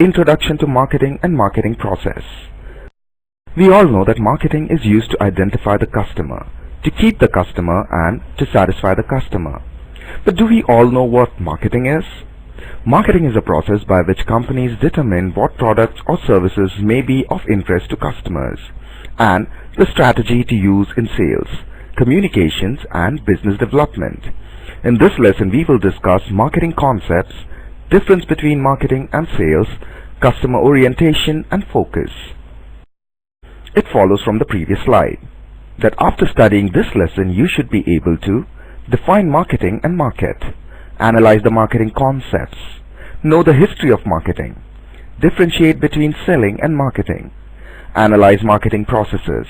Introduction to marketing and marketing process. We all know that marketing is used to identify the customer, to keep the customer, and to satisfy the customer. But do we all know what marketing is? Marketing is a process by which companies determine what products or services may be of interest to customers, and the strategy to use in sales, communications, and business development. In this lesson, we will discuss marketing concepts, difference between marketing and sales, customer orientation, and focus. It follows from the previous slide that after studying this lesson, you should be able to define marketing and market, analyze the marketing concepts, know the history of marketing, differentiate between selling and marketing, analyze marketing processes,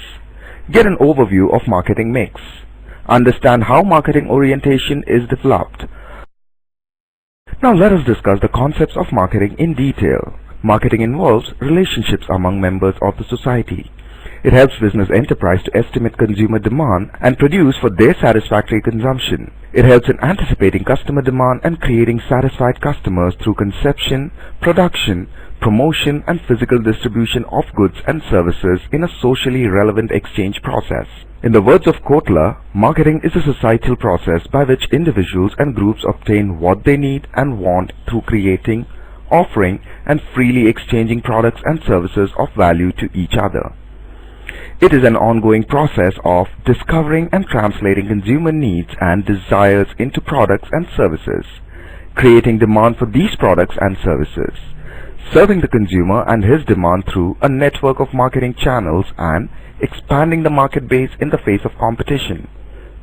get an overview of marketing mix, understand how marketing orientation is developed. Now let us discuss the concepts of marketing in detail. Marketing involves relationships among members of the society. It helps business enterprise to estimate consumer demand and produce for their satisfactory consumption. It helps in anticipating customer demand and creating satisfied customers through conception, production, promotion, and physical distribution of goods and services in a socially relevant exchange process. In the words of Kotler, marketing is a societal process by which individuals and groups obtain what they need and want through creating, offering, and freely exchanging products and services of value to each other. It is an ongoing process of discovering and translating consumer needs and desires into products and services, creating demand for these products and services, serving the consumer and his demand through a network of marketing channels, and expanding the market base in the face of competition.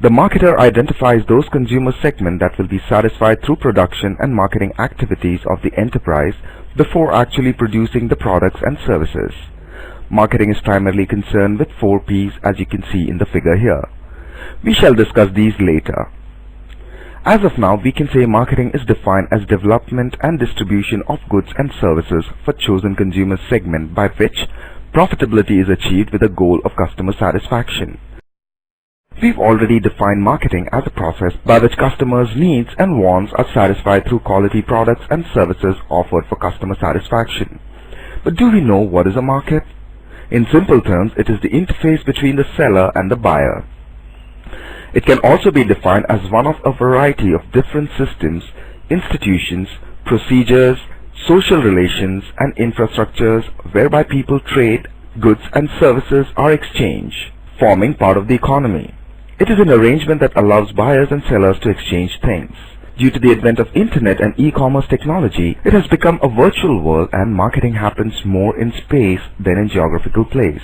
The marketer identifies those consumer segments that will be satisfied through production and marketing activities of the enterprise before actually producing the products and services. Marketing is primarily concerned with 4 P's, as you can see in the figure here. We shall discuss these later. As of now, we can say marketing is defined as development and distribution of goods and services for chosen consumer segment by which profitability is achieved with a goal of customer satisfaction. We've already defined marketing as a process by which customers' needs and wants are satisfied through quality products and services offered for customer satisfaction. But do we know what is a market? In simple terms, it is the interface between the seller and the buyer. It can also be defined as one of a variety of different systems, institutions, procedures, social relations, and infrastructures whereby people trade, goods and services are exchanged, forming part of the economy. It is an arrangement that allows buyers and sellers to exchange things. Due to the advent of internet and e-commerce technology, it has become a virtual world and marketing happens more in space than in geographical place.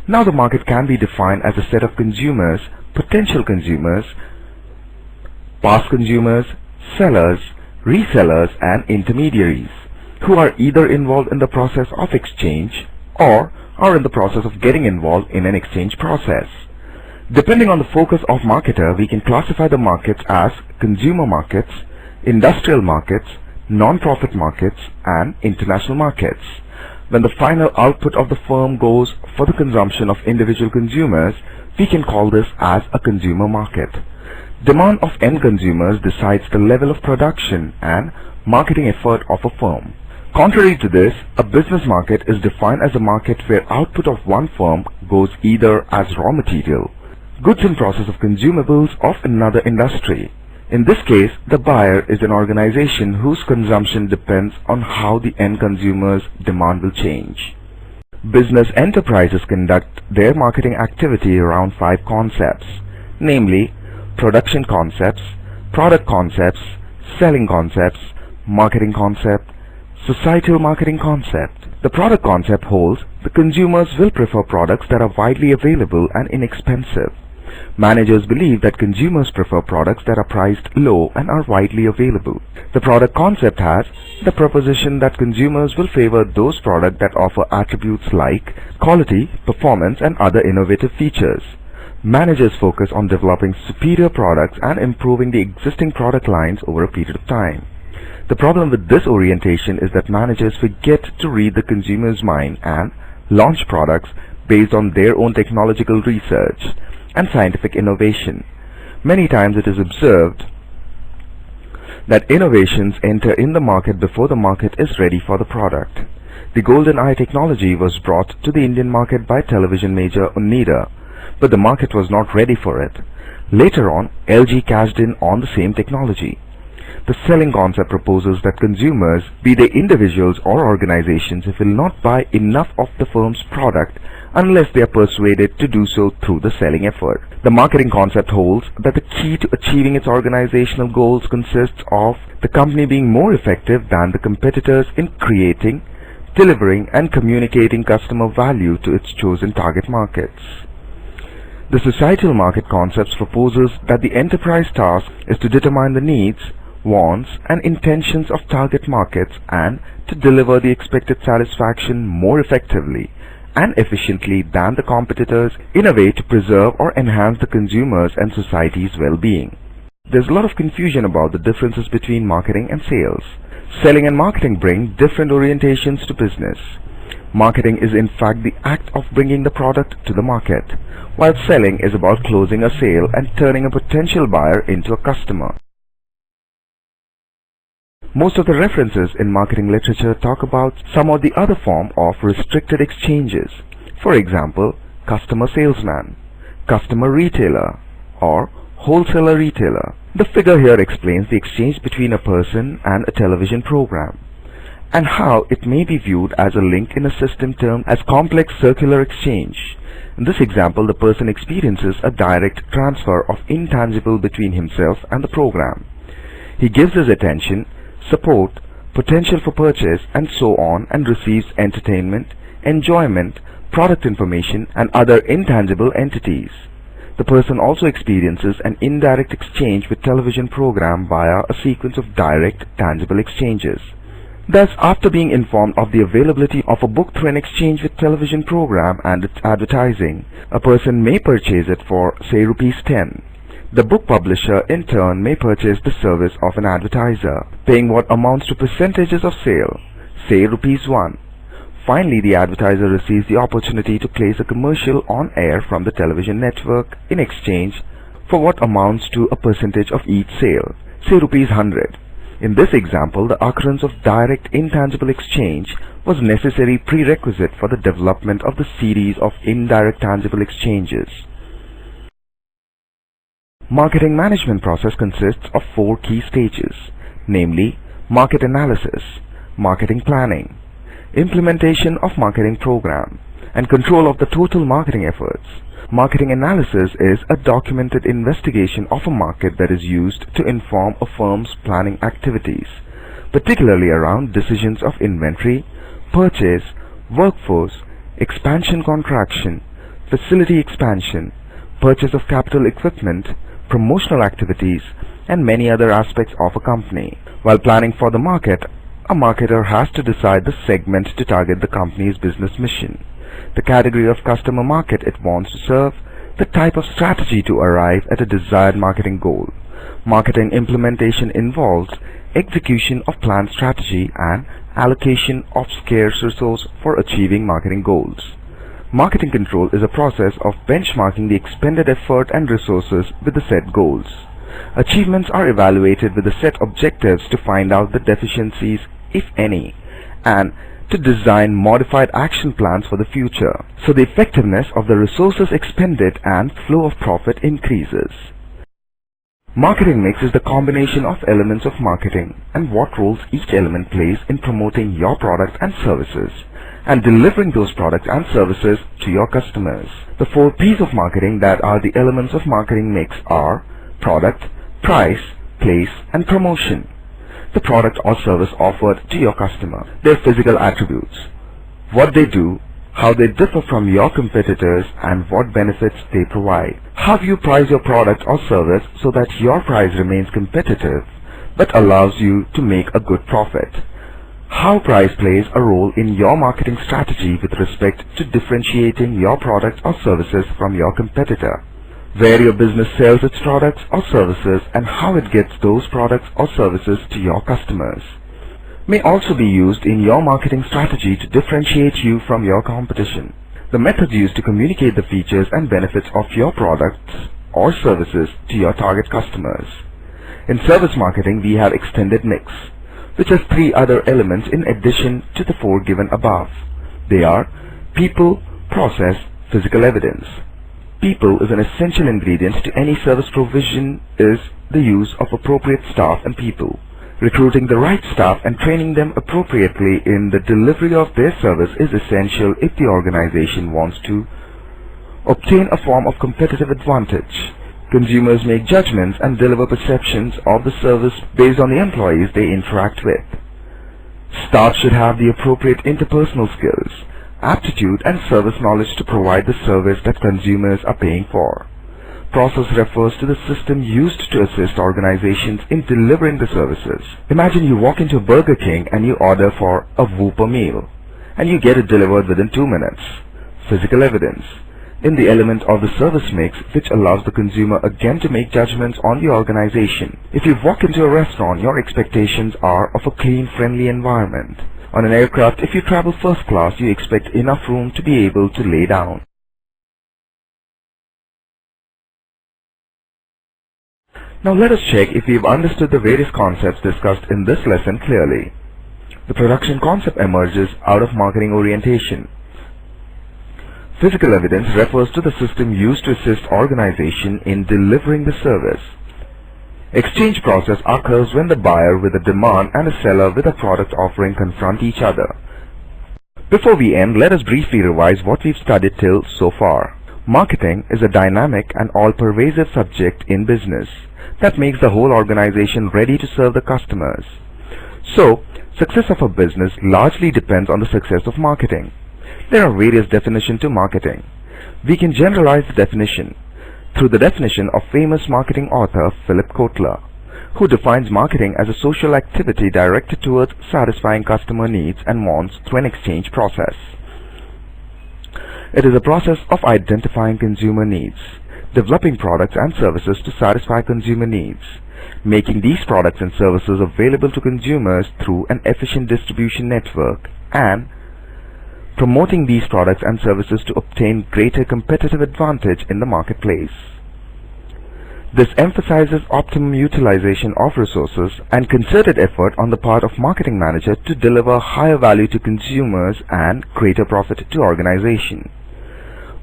Now the market can be defined as a set of consumers, potential consumers, past consumers, sellers, resellers, and intermediaries who are either involved in the process of exchange or are in the process of getting involved in an exchange process. Depending on the focus of marketer, we can classify the markets as consumer markets, industrial markets, non-profit markets, and international markets. When the final output of the firm goes for the consumption of individual consumers, we can call this as a consumer market. Demand of end consumers decides the level of production and marketing effort of a firm. Contrary to this, a business market is defined as a market where output of one firm goes either as raw material, goods in process of consumables of another industry. In this case, the buyer is an organization whose consumption depends on how the end consumer's demand will change. Business enterprises conduct their marketing activity around 5 concepts, namely production concepts, product concepts, selling concepts, marketing concept, societal marketing concept. The product concept holds the consumers will prefer products that are widely available and inexpensive. Managers believe that consumers prefer products that are priced low and are widely available. The product concept has the proposition that consumers will favor those products that offer attributes like quality, performance, and other innovative features. Managers focus on developing superior products and improving the existing product lines over a period of time. The problem with this orientation is that managers forget to read the consumer's mind and launch products based on their own technological research and scientific innovation. Many times it is observed that innovations enter in the market before the market is ready for the product. The golden eye technology was brought to the Indian market by television major Oneida, but the market was not ready for it. Later on, LG cashed in on the same technology. The selling concept proposes that consumers, be they individuals or organizations, will not buy enough of the firm's product unless they are persuaded to do so through the selling effort. The marketing concept holds that the key to achieving its organizational goals consists of the company being more effective than the competitors in creating, delivering, and communicating customer value to its chosen target markets. The societal market concepts proposes that the enterprise task is to determine the needs, wants, and intentions of target markets and to deliver the expected satisfaction more effectively and efficiently than the competitors in a way to preserve or enhance the consumers' and society's well-being. There's a lot of confusion about the differences between marketing and sales. Selling and marketing bring different orientations to business. Marketing is in fact the act of bringing the product to the market, while selling is about closing a sale and turning a potential buyer into a customer. Most of the references in marketing literature talk about some or the other form of restricted exchanges. For example, customer salesman, customer retailer, or wholesaler retailer. The figure here explains the exchange between a person and a television program, and how it may be viewed as a link in a system termed as complex circular exchange. In this example, the person experiences a direct transfer of intangible between himself and the program. He gives his attention, support, potential for purchase, and so on, and receives entertainment, enjoyment, product information, and other intangible entities. The person also experiences an indirect exchange with television program via a sequence of direct, tangible exchanges. Thus, after being informed of the availability of a book through an exchange with television program and its advertising, a person may purchase it for, say, ₹10. The book publisher in turn may purchase the service of an advertiser, paying what amounts to percentages of sale, say ₹1. Finally, the advertiser receives the opportunity to place a commercial on air from the television network in exchange for what amounts to a percentage of each sale, say ₹100. In this example, the occurrence of direct intangible exchange was necessary prerequisite for the development of the series of indirect tangible exchanges. Marketing management process consists of 4 key stages, namely market analysis, marketing planning, implementation of marketing program, and control of the total marketing efforts. Marketing analysis is a documented investigation of a market that is used to inform a firm's planning activities, particularly around decisions of inventory, purchase, workforce, expansion contraction, facility expansion, purchase of capital equipment, promotional activities, and many other aspects of a company. While planning for the market, a marketer has to decide the segment to target the company's business mission, the category of customer market it wants to serve, the type of strategy to arrive at a desired marketing goal. Marketing implementation involves execution of planned strategy and allocation of scarce resource for achieving marketing goals. Marketing control is a process of benchmarking the expended effort and resources with the set goals. Achievements are evaluated with the set objectives to find out the deficiencies, if any, and to design modified action plans for the future, so the effectiveness of the resources expended and flow of profit increases. Marketing mix is the combination of elements of marketing and what roles each element plays in promoting your product and services and delivering those products and services to your customers. The 4 P's of marketing that are the elements of marketing mix are product, price, place, and promotion. The product or service offered to your customer, their physical attributes, what they do, how they differ from your competitors, and what benefits they provide. How you price your product or service so that your price remains competitive but allows you to make a good profit. How price plays a role in your marketing strategy with respect to differentiating your products or services from your competitor. Where your business sells its products or services and how it gets those products or services to your customers may also be used in your marketing strategy to differentiate you from your competition. The methods used to communicate the features and benefits of your products or services to your target customers. In service marketing, we have extended mix, which has three other elements in addition to the four given above. They are people, process, physical evidence. People is an essential ingredient to any service provision is the use of appropriate staff and people. Recruiting the right staff and training them appropriately in the delivery of their service is essential if the organization wants to obtain a form of competitive advantage. Consumers make judgments and deliver perceptions of the service based on the employees they interact with. Staff should have the appropriate interpersonal skills, aptitude and service knowledge to provide the service that consumers are paying for. Process refers to the system used to assist organizations in delivering the services. Imagine you walk into Burger King and you order for a Whopper meal, and you get it delivered within 2 minutes. Physical evidence in the element of the service mix, which allows the consumer again to make judgments on the organization. If you walk into a restaurant, your expectations are of a clean, friendly environment. On an aircraft, if you travel first class, you expect enough room to be able to lay down. Now let us check if we've understood the various concepts discussed in this lesson clearly. The production concept emerges out of marketing orientation. Physical evidence refers to the system used to assist organization in delivering the service. Exchange process occurs when the buyer with a demand and a seller with a product offering confront each other. Before we end, let us briefly revise what we've studied till so far. Marketing is a dynamic and all-pervasive subject in business that makes the whole organization ready to serve the customers. So, success of a business largely depends on the success of marketing. There are various definitions to marketing. We can generalize the definition through the definition of famous marketing author Philip Kotler, who defines marketing as a social activity directed towards satisfying customer needs and wants through an exchange process. It is a process of identifying consumer needs, developing products and services to satisfy consumer needs, making these products and services available to consumers through an efficient distribution network, and promoting these products and services to obtain greater competitive advantage in the marketplace. This emphasizes optimum utilization of resources and concerted effort on the part of marketing manager to deliver higher value to consumers and greater profit to organization.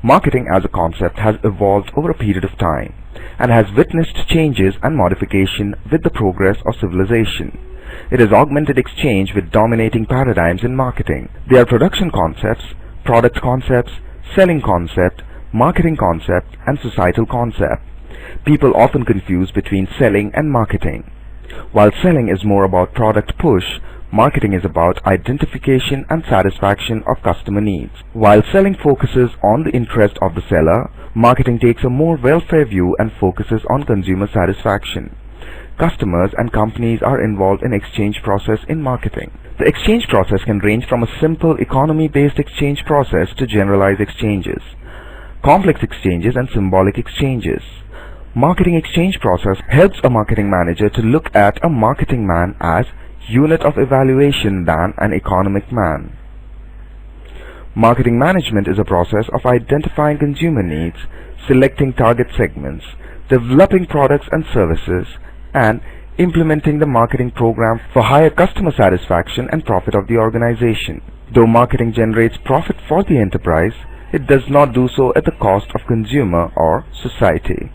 Marketing as a concept has evolved over a period of time and has witnessed changes and modification with the progress of civilization. It has augmented exchange with dominating paradigms in marketing. They are production concepts, product concepts, selling concept, marketing concept, and societal concept. People often confuse between selling and marketing. While selling is more about product push, marketing is about identification and satisfaction of customer needs. While selling focuses on the interest of the seller, marketing takes a more welfare view and focuses on consumer satisfaction. Customers and companies are involved in exchange process in marketing. The exchange process can range from a simple economy-based exchange process to generalized exchanges, complex exchanges, and symbolic exchanges. Marketing exchange process helps a marketing manager to look at a marketing man as unit of evaluation than an economic man. Marketing management is a process of identifying consumer needs, selecting target segments, developing products and services, and implementing the marketing program for higher customer satisfaction and profit of the organization. Though marketing generates profit for the enterprise, it does not do so at the cost of consumer or society.